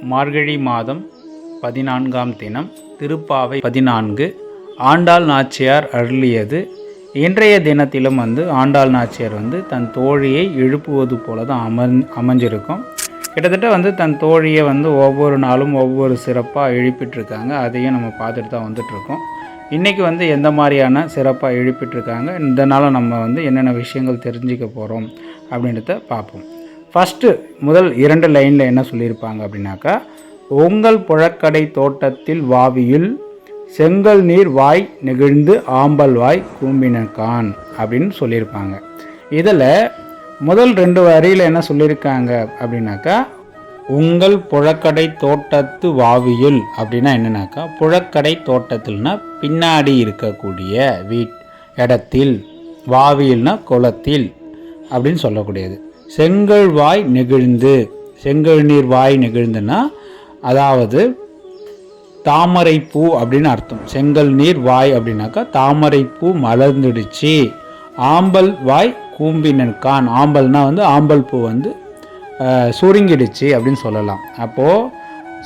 மார்கழி மாதம் 14ஆம் தினம் திருப்பாவை 14 ஆண்டாள் நாச்சியார் அருளியது. இன்றைய தினத்திலும் ஆண்டாள் நாச்சியார் தன் தோழியை எழுப்புவது போல தான் அமைஞ்சிருக்கும். கிட்டத்தட்ட தன் தோழியை ஒவ்வொரு நாளும் ஒவ்வொரு சிறப்பாக எழுப்பிட்டுருக்காங்க. அதையும் நம்ம பார்த்துட்டு தான் வந்துட்டுருக்கோம். இன்றைக்கி எந்த மாதிரியான சிறப்பாக எழுப்பிட்டுருக்காங்க, இந்த நாளும் நம்ம என்னென்ன விஷயங்கள் தெரிஞ்சுக்க போகிறோம் அப்படின்றத பார்ப்போம். ஃபஸ்ட்டு முதல் 2 லைனில் என்ன சொல்லியிருப்பாங்க அப்படின்னாக்கா, உங்கள் புழக்கடை தோட்டத்தில் வாவியில் செங்கல் நீர் வாய் நெகிழ்ந்து ஆம்பல் வாய் கூம்பினக்கான் அப்படின்னு சொல்லியிருப்பாங்க. இதில் முதல் 2 வரியில் என்ன சொல்லியிருக்காங்க அப்படின்னாக்கா, உங்கள் புழக்கடை தோட்டத்து வாவியுள் அப்படின்னா என்னன்னாக்கா, புழக்கடை தோட்டத்தில்னா பின்னாடி இருக்கக்கூடிய இடத்தில், வாவியில்னா குளத்தில் அப்படின்னு சொல்லக்கூடியது. செங்கல் வாய் நெகிழ்ந்து, செங்கல் நீர் வாய் நெகிழ்ந்துன்னா அதாவது தாமரை பூ அப்படின்னு அர்த்தம். செங்கல் நீர் வாய் அப்படின்னாக்கா தாமரை பூ மலர்ந்துடுச்சு. ஆம்பல் வாய் கூம்பினன்கான், ஆம்பல்னா ஆம்பல் பூ சுருங்கிடுச்சு அப்படின்னு சொல்லலாம். அப்போது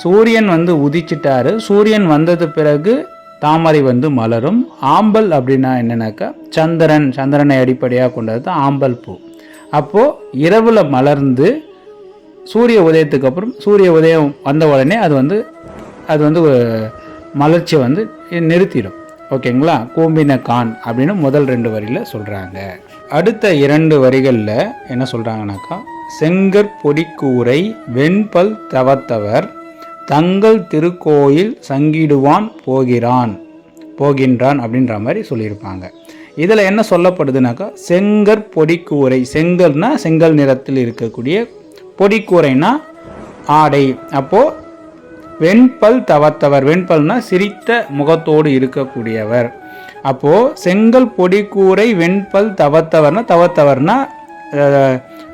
சூரியன் உதிச்சிட்டாரு, சூரியன் வந்தது பிறகு தாமரை மலரும். ஆம்பல் அப்படின்னா என்னன்னாக்கா சந்திரனை அடிப்படையாக கொண்டது தான் ஆம்பல் பூ. அப்போது இரவில் மலர்ந்து சூரிய உதயத்துக்கு அப்புறம், சூரிய உதயம் வந்த உடனே அது மலர்ச்சியை நிறுத்திடும். ஓகேங்களா? கூம்பினக்கான் அப்படின்னு முதல் 2 வரியில் சொல்கிறாங்க. அடுத்த 2 வரிகளில் என்ன சொல்கிறாங்கனாக்கா, செங்கற்பொடிக்கூரை வெண்பல் தவத்தவர் தங்கள் திருக்கோயில் சங்கிடுவான் போகின்றான் அப்படின்ற மாதிரி சொல்லியிருப்பாங்க. இதில் என்ன சொல்லப்படுதுனாக்கா, செங்கற்பொடிக்கூரை, செங்கல்னா செங்கல் நிறத்தில் இருக்கக்கூடிய, பொடிக்கூரைனா ஆடை. அப்போது வெண்பல் தவத்தவர், வெண்பல்னா சிரித்த முகத்தோடு இருக்கக்கூடியவர். அப்போது செங்கல் பொடிக்கூரை வெண்பல் தவத்தவர்னா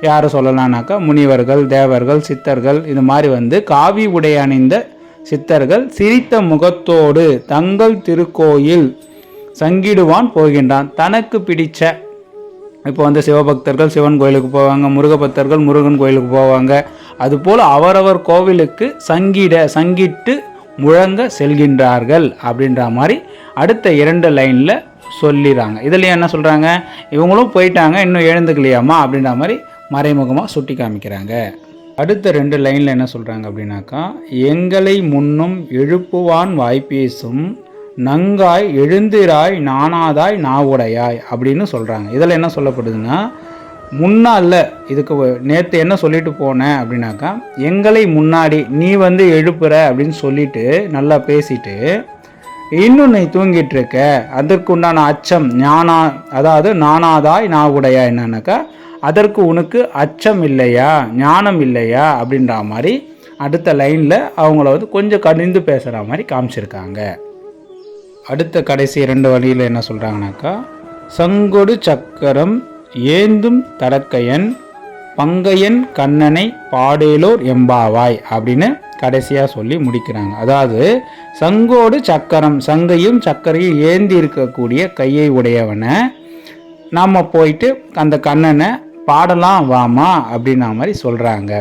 யாரை சொல்லலாம்னாக்கா, முனிவர்கள், தேவர்கள், சித்தர்கள், இது மாதிரி காவி உடை அணிந்த சித்தர்கள் சிரித்த முகத்தோடு தங்கள் திருக்கோயில் சங்கிடுவான் போகின்றான். தனக்கு பிடிச்ச, இப்போ சிவபக்தர்கள் சிவன் கோயிலுக்கு போவாங்க, முருகபக்தர்கள் முருகன் கோயிலுக்கு போவாங்க. அதுபோல் அவரவர் கோவிலுக்கு சங்கிட்டு முழங்க செல்கின்றார்கள் அப்படின்ற மாதிரி அடுத்த 2 லைனில் சொல்லிடுறாங்க. இதுலேயும் என்ன சொல்கிறாங்க, இவங்களும் போயிட்டாங்க இன்னும் எழுந்துக்கலையாமா அப்படின்ற மாதிரி மறைமுகமாக சுட்டி காமிக்கிறாங்க. அடுத்த 2 லைனில் என்ன சொல்கிறாங்க அப்படின்னாக்கா, எங்களை முன்னும் எழுப்புவான் வாய்ப்பேசும் நங்காய் எழுந்திராய் நானாதாய் நாவுடையாய் அப்படின்னு சொல்கிறாங்க. இதில் என்ன சொல்லப்படுதுன்னா, முன்னால் இதுக்கு நேற்று என்ன சொல்லிட்டு போனேன் அப்படின்னாக்கா, எங்களை முன்னாடி நீ எழுப்புற அப்படின்னு சொல்லிட்டு நல்லா பேசிட்டு இன்னும் நீ தூங்கிட்டு இருக்க, அதற்கு உண்டான அச்சம் அதாவது நானாதாய் நாவுடையா என்னன்னாக்கா, அதற்கு உனக்கு அச்சம் இல்லையா, ஞானம் இல்லையா அப்படின்ற மாதிரி அடுத்த லைனில் அவங்கள கொஞ்சம் கடிந்து பேசுகிற மாதிரி காமிச்சிருக்காங்க. அடுத்த கடைசி 2 வழியில் என்ன சொல்கிறாங்கனாக்கா, சங்கொடு சக்கரம் ஏந்தும் தடக்கையன் பங்கையன் கண்ணனை பாடேலோர் எம்பாவாய் அப்படின்னு கடைசியாக சொல்லி முடிக்கிறாங்க. அதாவது சங்கோடு சக்கரம், சங்கையும் சக்கரையும் ஏந்தி இருக்கக்கூடிய கையை உடையவனை நாம் போயிட்டு அந்த கண்ணனை பாடலாம் வாமா அப்படின்ன மாதிரி சொல்கிறாங்க.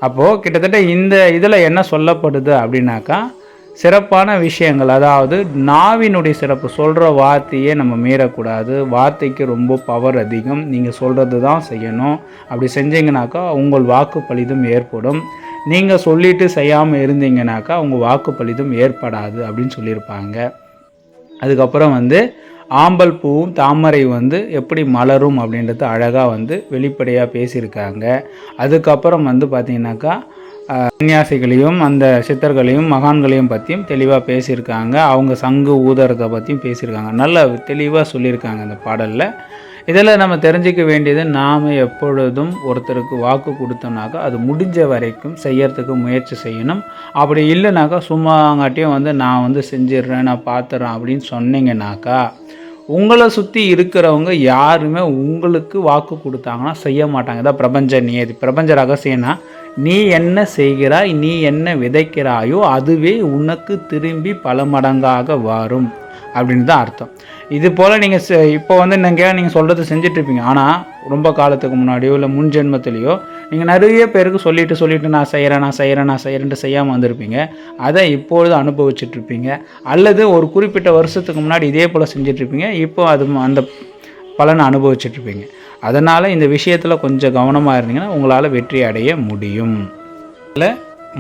அப்போது கிட்டத்தட்ட இந்த இதில் என்ன சொல்லப்படுது அப்படின்னாக்கா, சிறப்பான விஷயங்கள், அதாவது நாவினுடைய சிறப்பு, சொல்கிற வார்த்தையே நம்ம மீறக்கூடாது. வார்த்தைக்கு ரொம்ப பவர் அதிகம். நீங்கள் சொல்கிறது தான் செய்யணும். அப்படி செஞ்சீங்கனாக்கா உங்கள் வாக்கு பலிதம் ஏற்படும். நீங்கள் சொல்லிட்டு செய்யாமல் இருந்தீங்கனாக்கா உங்கள் வாக்கு பலிதம் ஏற்படாது அப்படின்னு சொல்லியிருப்பாங்க. அதுக்கப்புறம் ஆம்பல் பூவும் தாமரை எப்படி மலரும் அப்படின்றது அழகாக வெளிப்படையாக பேசியிருக்காங்க. அதுக்கப்புறம் பார்த்தீங்கன்னாக்கா, சன்னியாசிகளையும் அந்த சித்தர்களையும் மகான்களையும் பற்றியும் தெளிவாக பேசியிருக்காங்க. அவங்க சங்கு ஊதரத்தை பற்றியும் பேசியிருக்காங்க. நல்லா தெளிவாக சொல்லியிருக்காங்க அந்த பாடலில். இதில் நம்ம தெரிஞ்சிக்க வேண்டியது, நாம் எப்பொழுதும் ஒருத்தருக்கு வாக்கு கொடுத்தோம்னாக்கா அது முடிஞ்ச வரைக்கும் செய்யறதுக்கு முயற்சி செய்யணும். அப்படி இல்லைனாக்கா சும்மாங்காட்டியும் நான் செஞ்சிடுறேன், நான் பார்த்துறேன் அப்படின்னு சொன்னீங்கன்னாக்கா, உங்களை சுற்றி இருக்கிறவங்க யாருமே உங்களுக்கு வாக்கு கொடுத்தாங்கன்னா செய்ய மாட்டாங்க. இதான் பிரபஞ்ச நியதி, பிரபஞ்ச ரகசியம்னா, நீ என்ன செய்கிறாய், நீ என்ன விதைக்கிறாயோ அதுவே உனக்கு திரும்பி பல மடங்காக வரும். அப்படின்னு தான் அர்த்தம். இது போல் நீங்கள் இப்போ வந்து நீங்கள் சொல்கிறது செஞ்சிட்ருப்பீங்க. ஆனால் ரொம்ப காலத்துக்கு முன்னாடியோ இல்லை முன் ஜென்மத்திலையோ நீங்கள் நிறைய பேருக்கு சொல்லிட்டு நான் செய்கிறேன்ட்டு செய்யாமல் வந்திருப்பீங்க. அதை இப்பொழுது அனுபவிச்சுட்ருப்பீங்க. அல்லது ஒரு குறிப்பிட்ட வருஷத்துக்கு முன்னாடி இதே போல் செஞ்சிட்ருப்பீங்க. இப்போ அது அந்த பலனை அனுபவிச்சுட்ருப்பீங்க. அதனால் இந்த விஷயத்தில் கொஞ்சம் கவனமாக இருந்தீங்கன்னா உங்களால் வெற்றி அடைய முடியும். இல்லை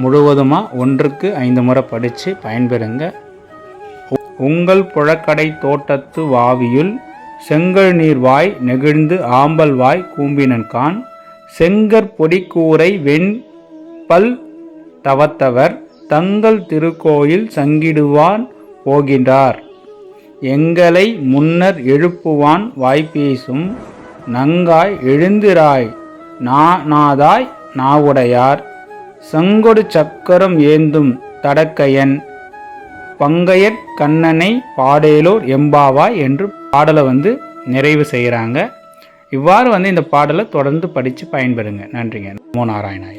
முழுவதுமாக 1க்கு 5 முறை படித்து பயன்பெறுங்க. உங்கள் புழக்கடை தோட்டத்து வாவியுள் செங்கல் நீர் வாய் நெகிழ்ந்து ஆம்பல் வாய் கூம்பினன்கான் செங்கற்பொடி கூரை வெண்பல் தவத்தவர் தங்கள் திருக்கோயில் சங்கிடுவான் போகின்றார் எங்களை முன்னர் எழுப்புவான் வாய்ப்பேசும் நங்காய் எழுந்திராய் நாதாய் நாவுடையார் செங்கொடு சக்கரம் ஏந்தும் தடக்கையன் பங்கையற் கண்ணனை பாடேலோர் எம்பாவாய் என்று பாடலை நிறைவு செய்கிறாங்க. இவ்வாறு இந்த பாடலை தொடர்ந்து படித்து பயன்பெறுங்க. நன்றிங்க. நமோ நாராயணாய.